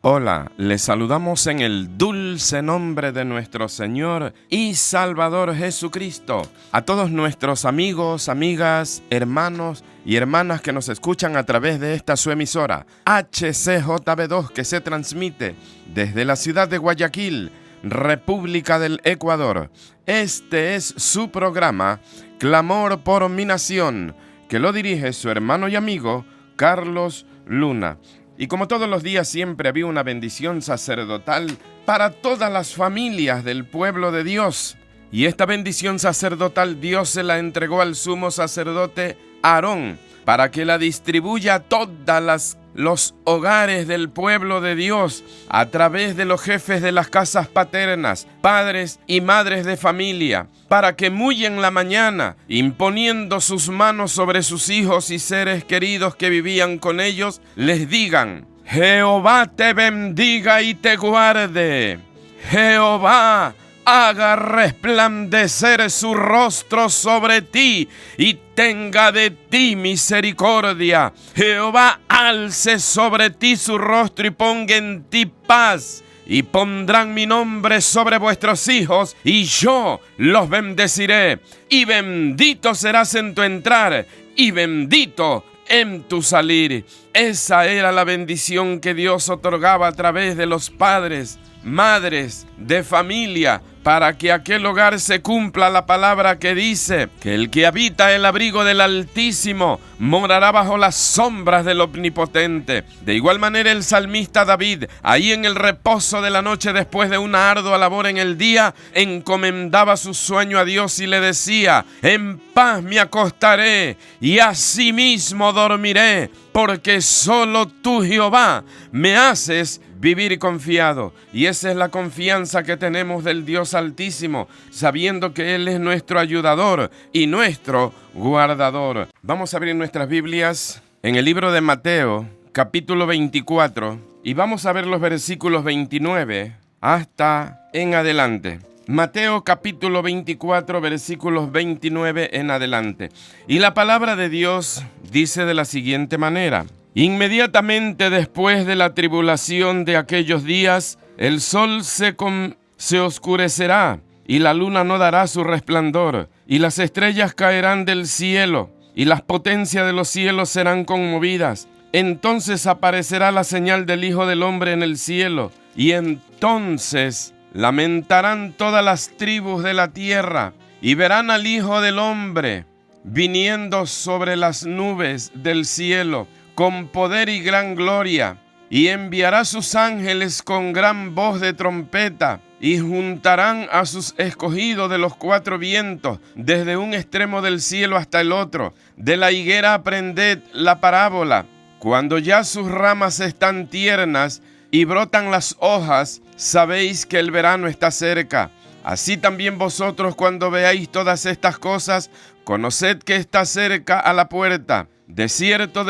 Hola, les saludamos en el dulce nombre de nuestro Señor y Salvador Jesucristo. A todos nuestros amigos, amigas, hermanos y hermanas que nos escuchan a través de esta su emisora, HCJB2, que se transmite desde la ciudad de Guayaquil, República del Ecuador. Este es su programa, Clamor por mi Nación, que lo dirige su hermano y amigo, Carlos Luna. Y como todos los días siempre había una bendición sacerdotal para todas las familias del pueblo de Dios. Y esta bendición sacerdotal Dios se la entregó al sumo sacerdote Aarón para que la distribuya a todos los hogares del pueblo de Dios a través de los jefes de las casas paternas, padres y madres de familia, para que muy en la mañana, imponiendo sus manos sobre sus hijos y seres queridos que vivían con ellos, les digan: Jehová te bendiga y te guarde. Jehová haga resplandecer su rostro sobre ti y tenga de ti misericordia. Jehová alce sobre ti su rostro y ponga en ti paz. Y pondrán mi nombre sobre vuestros hijos, y yo los bendeciré. Y bendito serás en tu entrar, y bendito en tu salir. Esa era la bendición que Dios otorgaba a través de los padres, madres de familia, para que aquel hogar se cumpla la palabra que dice que el que habita el abrigo del Altísimo morará bajo las sombras del Omnipotente. De igual manera el salmista David, ahí en el reposo de la noche después de una ardua labor en el día, encomendaba su sueño a Dios y le decía: en paz me acostaré y asimismo dormiré, porque solo tú, Jehová, me haces vivir confiado. Y esa es la confianza que tenemos del Dios Altísimo, sabiendo que Él es nuestro ayudador y nuestro guardador. Vamos a abrir nuestras Biblias en el libro de Mateo, capítulo 24, y vamos a ver los versículos 29 hasta en adelante. Mateo capítulo 24, versículos 29 en adelante. Y la palabra de Dios dice de la siguiente manera: inmediatamente después de la tribulación de aquellos días, el sol se oscurecerá, y la luna no dará su resplandor, y las estrellas caerán del cielo, y las potencias de los cielos serán conmovidas. Entonces aparecerá la señal del Hijo del Hombre en el cielo, y entonces lamentarán todas las tribus de la tierra, y verán al Hijo del Hombre viniendo sobre las nubes del cielo, con poder y gran gloria, y enviará sus ángeles con gran voz de trompeta, y juntarán a sus escogidos de los cuatro vientos, desde un extremo del cielo hasta el otro. De la higuera aprended la parábola: cuando ya sus ramas están tiernas y brotan las hojas, sabéis que el verano está cerca. Así también vosotros, cuando veáis todas estas cosas, conoced que está cerca a la puerta. De cierto,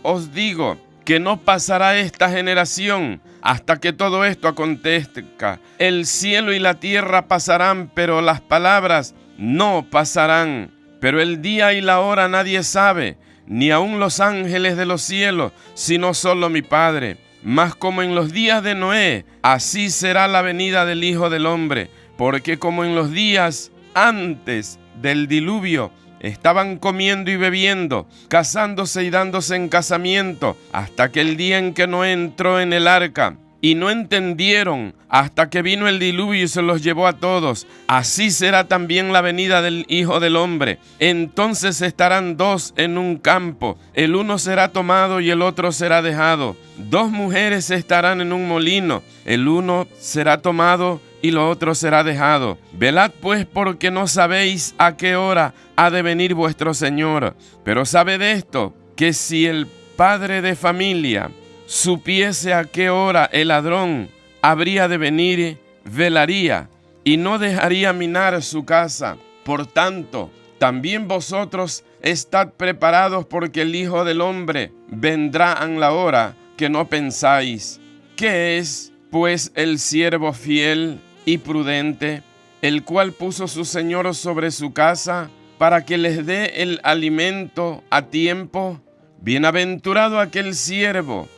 os digo, que no pasará esta generación hasta que todo esto acontezca. El cielo y la tierra pasarán, pero las palabras no pasarán. Pero el día y la hora nadie sabe, ni aun los ángeles de los cielos, sino solo mi Padre. Mas como en los días de Noé, así será la venida del Hijo del Hombre. Porque como en los días antes del diluvio, estaban comiendo y bebiendo, casándose y dándose en casamiento, hasta que el día en que Noé entró en el arca, y no entendieron hasta que vino el diluvio y se los llevó a todos. Así será también la venida del Hijo del Hombre. Entonces estarán dos en un campo, el uno será tomado y el otro será dejado. Dos mujeres estarán en un molino, el uno será tomado y lo otro será dejado. Velad pues, porque no sabéis a qué hora ha de venir vuestro Señor. Pero sabed esto, que si el padre de familia supiese a qué hora el ladrón habría de venir, velaría y no dejaría minar su casa. Por tanto, también vosotros estad preparados, porque el Hijo del Hombre vendrá en la hora que no pensáis. ¿Qué es, pues, el siervo fiel y prudente, el cual puso su señor sobre su casa para que les dé el alimento a tiempo? Bienaventurado aquel siervo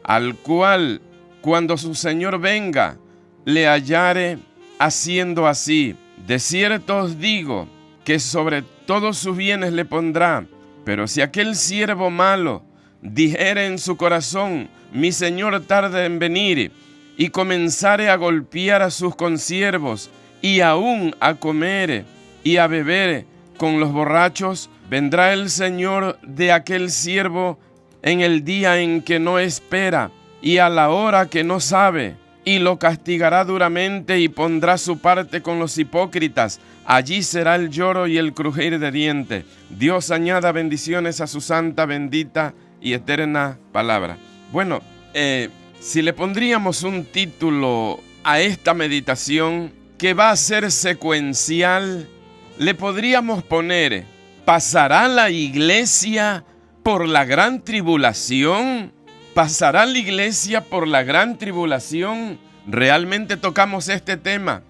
al cual cuando su señor venga, le hallare haciendo así. De cierto os digo que sobre todos sus bienes le pondrá. Pero si aquel siervo malo dijere en su corazón, mi señor tarda en venir, y comenzare a golpear a sus consiervos, y aún a comer y a beber con los borrachos, vendrá el señor de aquel siervo en el día en que no espera, y a la hora que no sabe, y lo castigará duramente, y pondrá su parte con los hipócritas. Allí será el lloro y el crujir de dientes. Dios añada bendiciones a su santa, bendita y eterna palabra. Bueno, si le pondríamos un título a esta meditación que va a ser secuencial, le podríamos poner: ¿pasará la iglesia por la gran tribulación? ¿Pasará la iglesia por la gran tribulación? Realmente tocamos este tema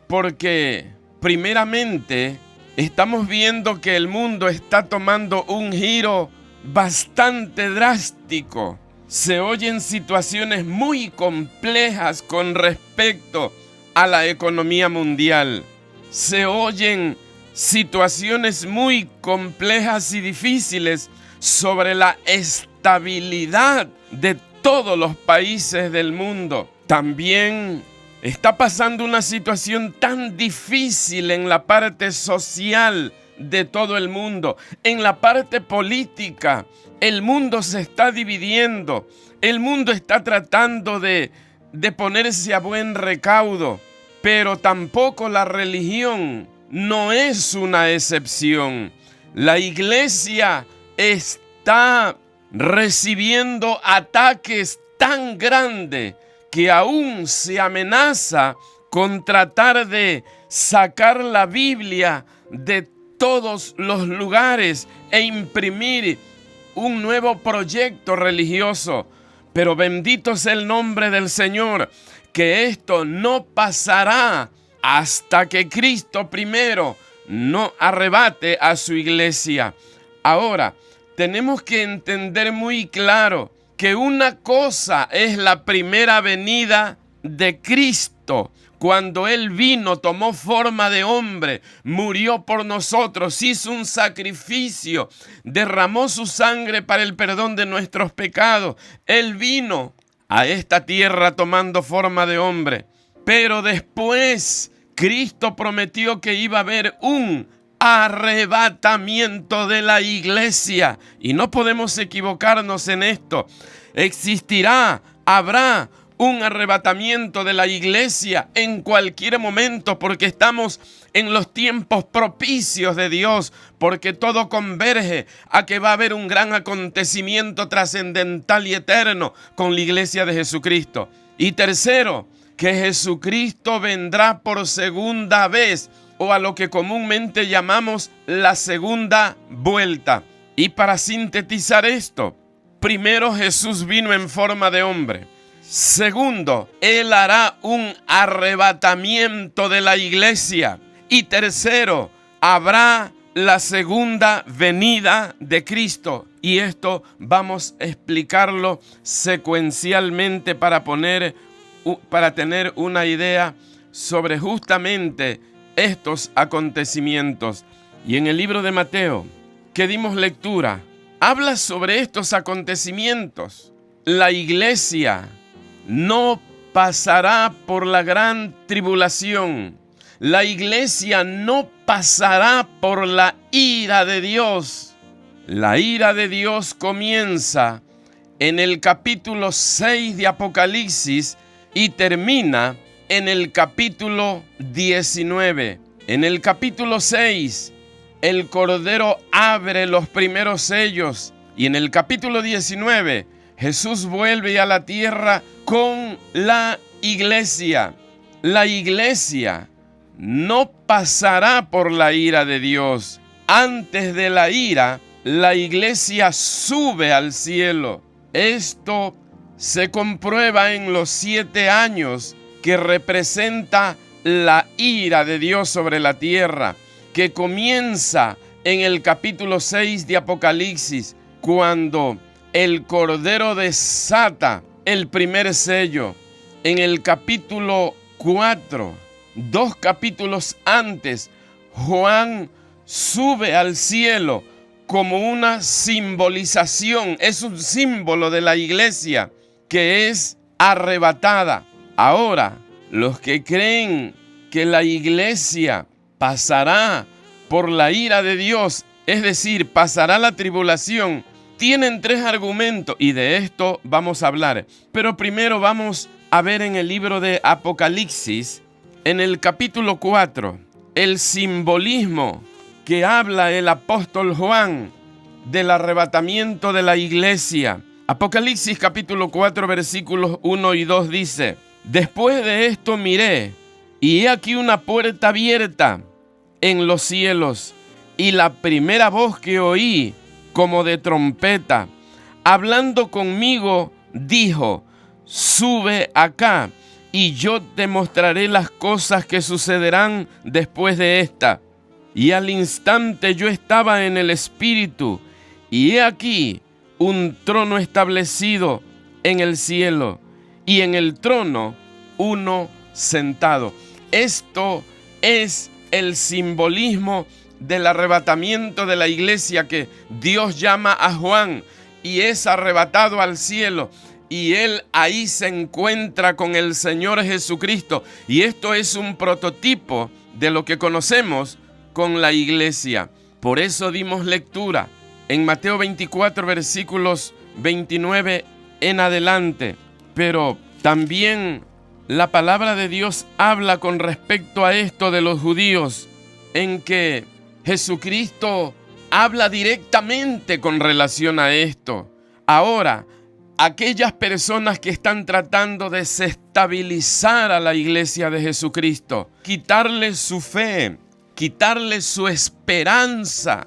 porque, primeramente, estamos viendo que el mundo está tomando un giro bastante drástico. Se oyen situaciones muy complejas con respecto a la economía mundial. Se oyen situaciones muy complejas y difíciles sobre la estabilidad de todos los países del mundo. También está pasando una situación tan difícil en la parte social de todo el mundo. En la parte política, el mundo se está dividiendo. El mundo está tratando de ponerse a buen recaudo. Pero tampoco la religión no es una excepción. La iglesia está recibiendo ataques tan grandes que aún se amenaza con tratar de sacar la Biblia de todos los lugares e imprimir un nuevo proyecto religioso. Pero bendito sea el nombre del Señor, que esto no pasará hasta que Cristo primero no arrebate a su iglesia. Ahora, tenemos que entender muy claro que una cosa es la primera venida de Cristo. Cuando Él vino, tomó forma de hombre, murió por nosotros, hizo un sacrificio, derramó su sangre para el perdón de nuestros pecados. Él vino a esta tierra tomando forma de hombre. Pero después Cristo prometió que iba a haber un arrebatamiento de la iglesia. Y no podemos equivocarnos en esto. Habrá un arrebatamiento de la iglesia en cualquier momento, porque estamos en los tiempos propicios de Dios, porque todo converge a que va a haber un gran acontecimiento trascendental y eterno con la iglesia de Jesucristo. Y tercero, que Jesucristo vendrá por segunda vez, o a lo que comúnmente llamamos la segunda vuelta. Y para sintetizar esto, primero, Jesús vino en forma de hombre. Segundo, Él hará un arrebatamiento de la iglesia. Y tercero, habrá la segunda venida de Cristo. Y esto vamos a explicarlo secuencialmente para tener una idea sobre justamente estos acontecimientos. Y en el libro de Mateo, que dimos lectura, habla sobre estos acontecimientos. La iglesia no pasará por la gran tribulación. La iglesia no pasará por la ira de Dios. La ira de Dios comienza en el capítulo 6 de Apocalipsis y termina en el capítulo 19. En el capítulo 6, el Cordero abre los primeros sellos. Y en el capítulo 19, Jesús vuelve a la tierra con la iglesia. La iglesia no pasará por la ira de Dios. Antes de la ira, la iglesia sube al cielo. Esto se comprueba en los 7 años que representa la ira de Dios sobre la tierra, que comienza en el capítulo 6 de Apocalipsis, cuando el Cordero desata el primer sello. En el capítulo 4, 2 capítulos antes, Juan sube al cielo como una simbolización, es un símbolo de la iglesia que es arrebatada. Ahora, los que creen que la iglesia pasará por la ira de Dios, es decir, pasará la tribulación, tienen 3 argumentos y de esto vamos a hablar. Pero primero vamos a ver en el libro de Apocalipsis, en el capítulo 4, el simbolismo que habla el apóstol Juan del arrebatamiento de la iglesia. Apocalipsis capítulo 4 versículos 1 y 2 dice: después de esto miré, y he aquí una puerta abierta en los cielos, y la primera voz que oí, como de trompeta, hablando conmigo, dijo: sube acá, y yo te mostraré las cosas que sucederán después de esta. Y al instante yo estaba en el Espíritu, y he aquí un trono establecido en el cielo, y en el trono uno sentado. Esto es el simbolismo del arrebatamiento de la iglesia, que Dios llama a Juan y es arrebatado al cielo, y él ahí se encuentra con el Señor Jesucristo. Y esto es un prototipo de lo que conocemos con la iglesia. Por eso dimos lectura en Mateo 24 versículos 29 en adelante. Pero también la palabra de Dios habla con respecto a esto de los judíos, en que Jesucristo habla directamente con relación a esto. Ahora, aquellas personas que están tratando de desestabilizar a la iglesia de Jesucristo, quitarle su fe, quitarle su esperanza,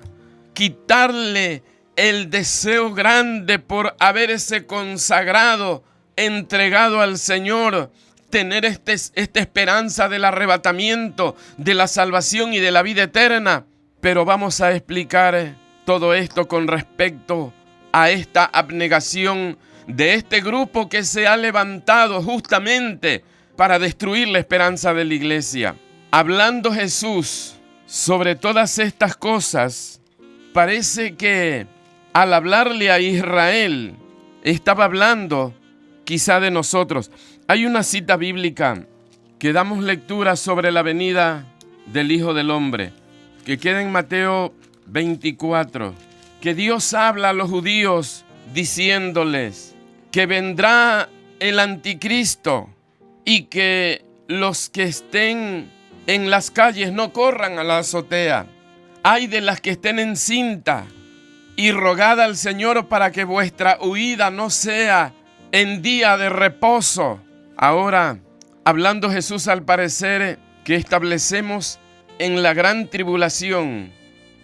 quitarle el deseo grande por haberse consagrado, entregado al Señor, tener esta esperanza del arrebatamiento, de la salvación y de la vida eterna. Pero vamos a explicar todo esto con respecto a esta abnegación de este grupo que se ha levantado justamente para destruir la esperanza de la iglesia. Hablando Jesús sobre todas estas cosas, parece que al hablarle a Israel, estaba hablando quizá de nosotros. Hay una cita bíblica que damos lectura sobre la venida del Hijo del Hombre, que queda en Mateo 24, que Dios habla a los judíos diciéndoles que vendrá el anticristo y que los que estén en las calles no corran a la azotea. Ay de las que estén encinta, y rogad al Señor para que vuestra huida no sea en día de reposo. Ahora, hablando Jesús al parecer que establecemos en la gran tribulación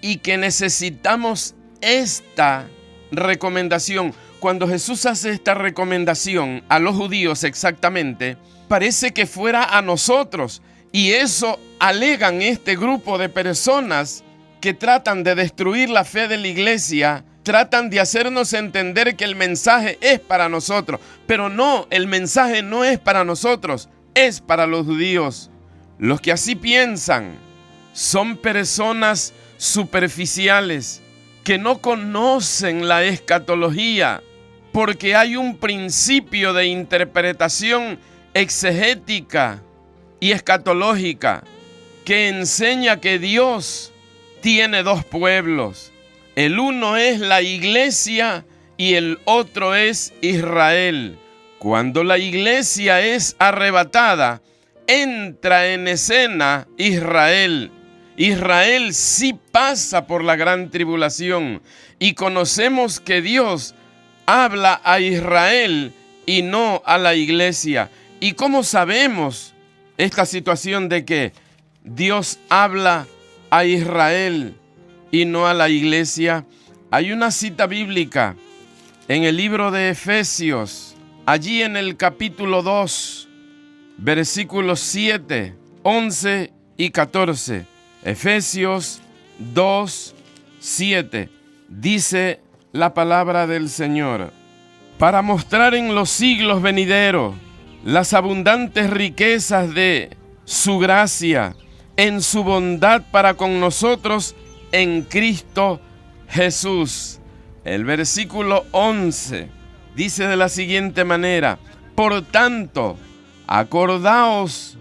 y que necesitamos esta recomendación. Cuando Jesús hace esta recomendación a los judíos exactamente, parece que fuera a nosotros, y eso alegan este grupo de personas que tratan de destruir la fe de la iglesia, tratan de hacernos entender que el mensaje es para nosotros, pero no, el mensaje no es para nosotros, es para los judíos. Los que así piensan son personas superficiales que no conocen la escatología, porque hay un principio de interpretación exegética y escatológica que enseña que Dios tiene 2 pueblos. El uno es la iglesia y el otro es Israel. Cuando la iglesia es arrebatada, entra en escena Israel. Israel sí pasa por la gran tribulación, y conocemos que Dios habla a Israel y no a la iglesia. ¿Y cómo sabemos esta situación de que Dios habla a Israel y no a la iglesia? Hay una cita bíblica en el libro de Efesios, allí en el capítulo 2, versículos 7, 11 y 14. Efesios 2, 7. Dice la palabra del Señor: para mostrar en los siglos venideros las abundantes riquezas de su gracia, en su bondad para con nosotros en Cristo Jesús. El versículo 11 dice de la siguiente manera: por tanto, acordaos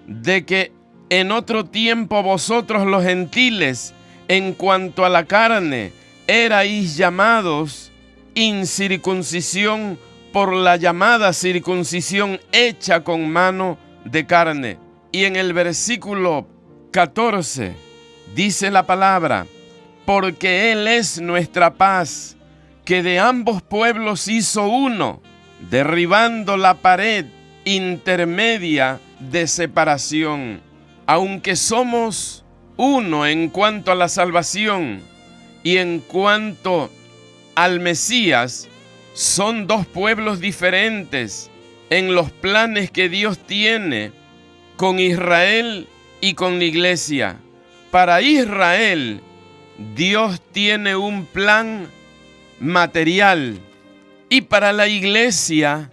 de que en otro tiempo vosotros los gentiles, en cuanto a la carne, erais llamados incircuncisión por la llamada circuncisión hecha con mano de carne. Y en el versículo 14 dice la palabra: porque Él es nuestra paz, que de ambos pueblos hizo uno, derribando la pared intermedia de separación. Aunque somos uno en cuanto a la salvación y en cuanto al Mesías, son dos pueblos diferentes en los planes que Dios tiene con Israel y con la iglesia. Para Israel, Dios tiene un plan material, y para la iglesia,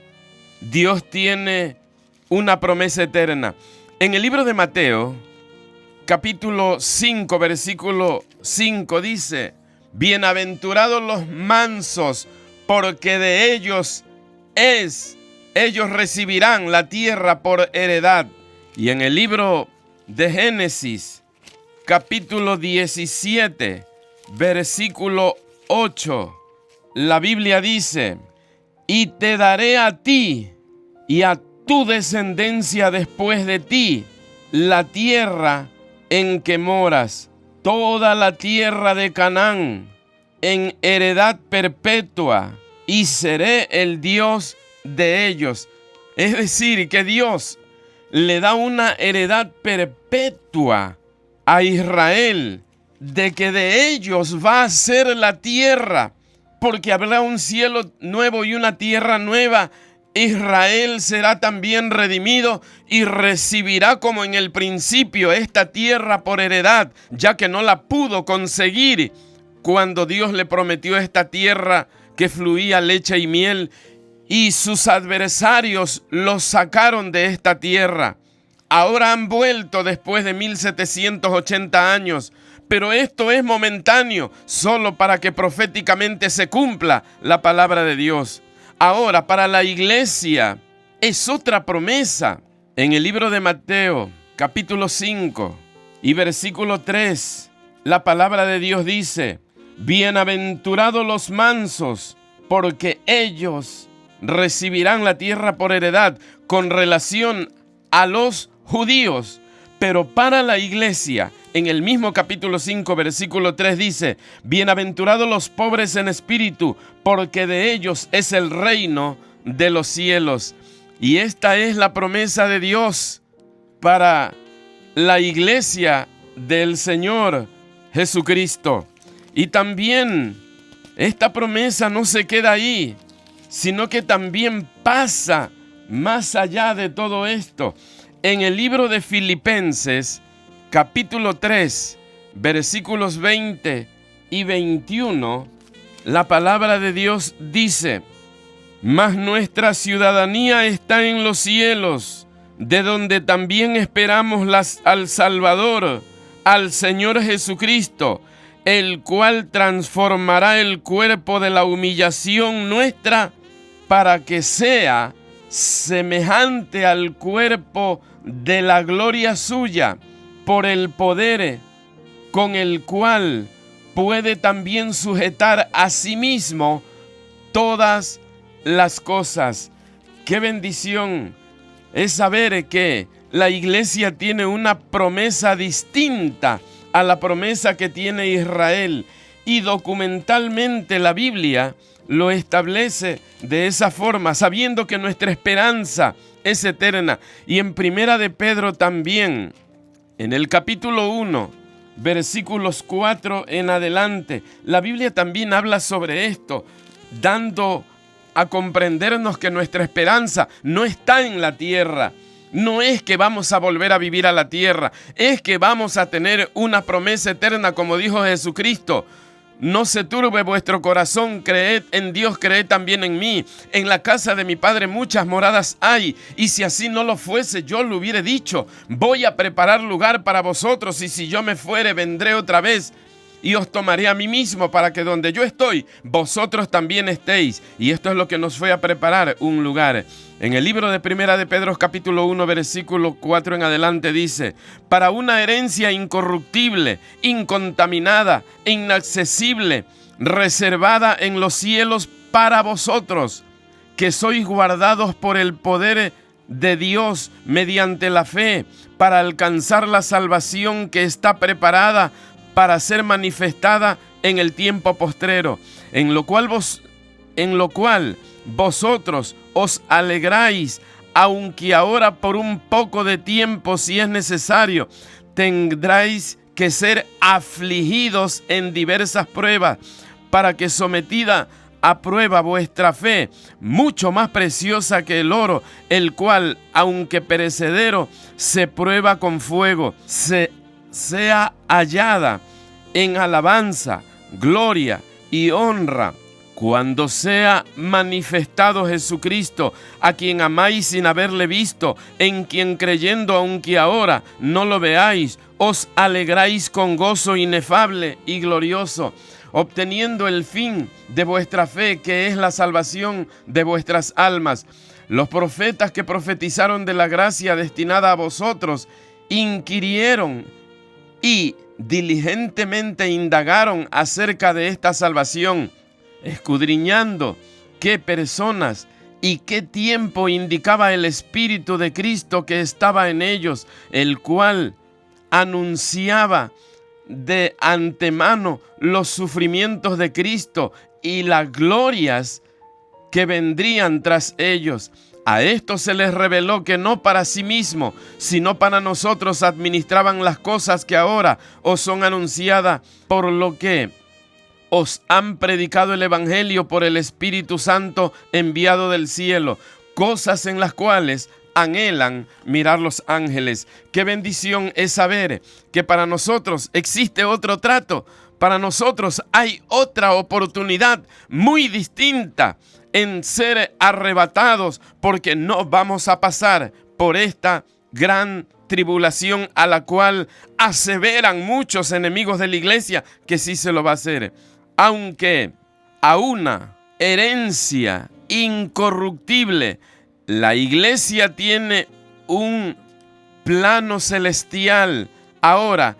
Dios tiene una promesa eterna. En el libro de Mateo, capítulo 5, versículo 5 dice: bienaventurados los mansos, porque de ellos recibirán la tierra por heredad. Y en el libro de Génesis, capítulo 17, versículo 8, la Biblia dice: y te daré a ti y a tu descendencia después de ti la tierra en que moras, toda la tierra de Canaán, en heredad perpetua, y seré el Dios de ellos. Es decir, que Dios le da una heredad perpetua a Israel, de que de ellos va a ser la tierra, porque habrá un cielo nuevo y una tierra nueva. Israel será también redimido y recibirá como en el principio esta tierra por heredad, ya que no la pudo conseguir cuando Dios le prometió esta tierra que fluía leche y miel, y sus adversarios los sacaron de esta tierra. Ahora han vuelto después de 1780 años, pero esto es momentáneo, solo para que proféticamente se cumpla la palabra de Dios. Ahora, para la iglesia es otra promesa. En el libro de Mateo, capítulo 5 y versículo 3, la palabra de Dios dice: bienaventurados los mansos, porque ellos recibirán la tierra por heredad, con relación a los judíos. Pero para la iglesia, en el mismo capítulo 5, versículo 3 dice: bienaventurados los pobres en espíritu, porque de ellos es el reino de los cielos. Y esta es la promesa de Dios para la iglesia del Señor Jesucristo. Y también esta promesa no se queda ahí, sino que también pasa más allá de todo esto. En el libro de Filipenses, capítulo 3, versículos 20 y 21, la palabra de Dios dice: mas nuestra ciudadanía está en los cielos, de donde también esperamos al Salvador, al Señor Jesucristo, el cual transformará el cuerpo de la humillación nuestra para que sea semejante al cuerpo de la gloria suya, por el poder con el cual puede también sujetar a sí mismo todas las cosas. ¡Qué bendición es saber que la iglesia tiene una promesa distinta a la promesa que tiene Israel! Y documentalmente la Biblia lo establece de esa forma, sabiendo que nuestra esperanza es eterna. Y en Primera de Pedro también, en el capítulo 1, versículos 4 en adelante, la Biblia también habla sobre esto, dando a comprendernos que nuestra esperanza no está en la tierra. No es que vamos a volver a vivir a la tierra, es que vamos a tener una promesa eterna, como dijo Jesucristo: No se turbe vuestro corazón, creed en Dios, creed también en mí. En la casa de mi Padre muchas moradas hay, y si así no lo fuese, yo lo hubiera dicho. Voy a preparar lugar para vosotros, y si yo me fuere, vendré otra vez, y os tomaré a mí mismo, para que donde yo estoy, vosotros también estéis. Y esto es lo que nos fue a preparar, un lugar. En el libro de Primera de Pedro, capítulo 1, versículo 4 en adelante, dice: para una herencia incorruptible, incontaminada, inaccesible, reservada en los cielos para vosotros, que sois guardados por el poder de Dios mediante la fe, para alcanzar la salvación que está preparada para ser manifestada en el tiempo postrero, en lo cual vosotros os alegráis, aunque ahora por un poco de tiempo, si es necesario, tendráis que ser afligidos en diversas pruebas, para que sometida a prueba vuestra fe, mucho más preciosa que el oro, el cual, aunque perecedero, se prueba con fuego, sea hallada en alabanza, gloria y honra, cuando sea manifestado Jesucristo, a quien amáis sin haberle visto, en quien creyendo, aunque ahora no lo veáis, os alegráis con gozo inefable y glorioso, obteniendo el fin de vuestra fe, que es la salvación de vuestras almas. Los profetas que profetizaron de la gracia destinada a vosotros, inquirieron y diligentemente indagaron acerca de esta salvación, escudriñando qué personas y qué tiempo indicaba el Espíritu de Cristo que estaba en ellos, el cual anunciaba de antemano los sufrimientos de Cristo y las glorias que vendrían tras ellos. A esto se les reveló que no para sí mismo, sino para nosotros administraban las cosas que ahora os son anunciadas, por lo que os han predicado el Evangelio por el Espíritu Santo enviado del cielo, cosas en las cuales anhelan mirar los ángeles. Qué bendición es saber que para nosotros existe otro trato, para nosotros hay otra oportunidad muy distinta en ser arrebatados, porque no vamos a pasar por esta gran tribulación a la cual aseveran muchos enemigos de la iglesia que sí se lo va a hacer. Aunque a una herencia incorruptible, la iglesia tiene un plano celestial. Ahora,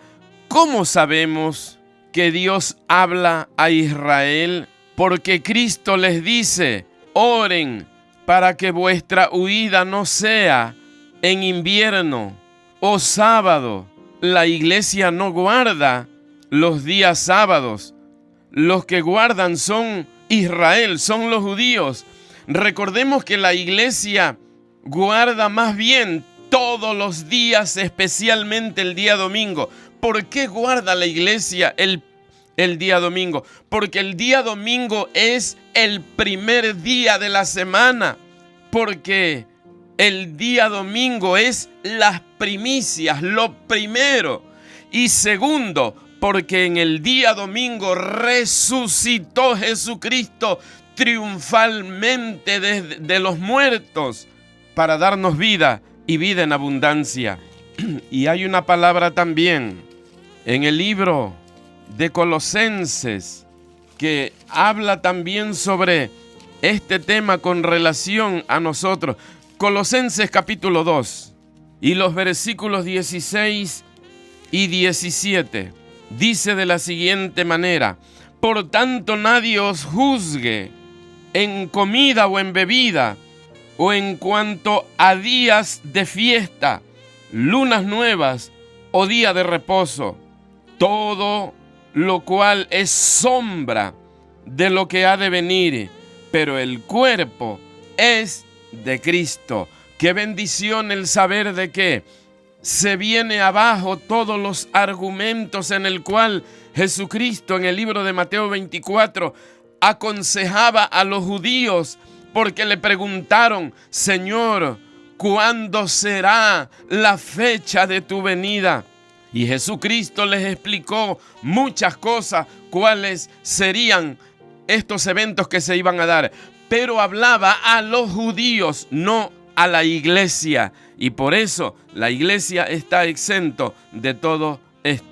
¿cómo sabemos que Dios habla a Israel? Porque Cristo les dice: oren para que vuestra huida no sea en invierno o sábado. La iglesia no guarda los días sábados. Los que guardan son Israel, son los judíos. Recordemos que la iglesia guarda más bien todos los días, especialmente el día domingo. ¿Por qué guarda la iglesia el día domingo? Porque el día domingo es el primer día de la semana. Porque el día domingo es las primicias, lo primero. Y segundo, porque en el día domingo resucitó Jesucristo triunfalmente de los muertos para darnos vida y vida en abundancia. Y hay una palabra también en el libro de Colosenses que habla también sobre este tema con relación a nosotros. Colosenses capítulo 2 y los versículos 16 y 17 dice de la siguiente manera: por tanto nadie os juzgue en comida o en bebida, o en cuanto a días de fiesta, lunas nuevas o día de reposo, todo lo cual es sombra de lo que ha de venir, pero el cuerpo es de Cristo. Qué bendición el saber de que se viene abajo todos los argumentos en el cual Jesucristo en el libro de Mateo 24 aconsejaba a los judíos, porque le preguntaron: Señor, ¿cuándo será la fecha de tu venida? Y Jesucristo les explicó muchas cosas, cuáles serían estos eventos que se iban a dar. Pero hablaba a los judíos, no a la iglesia. Y por eso la iglesia está exento de todo esto.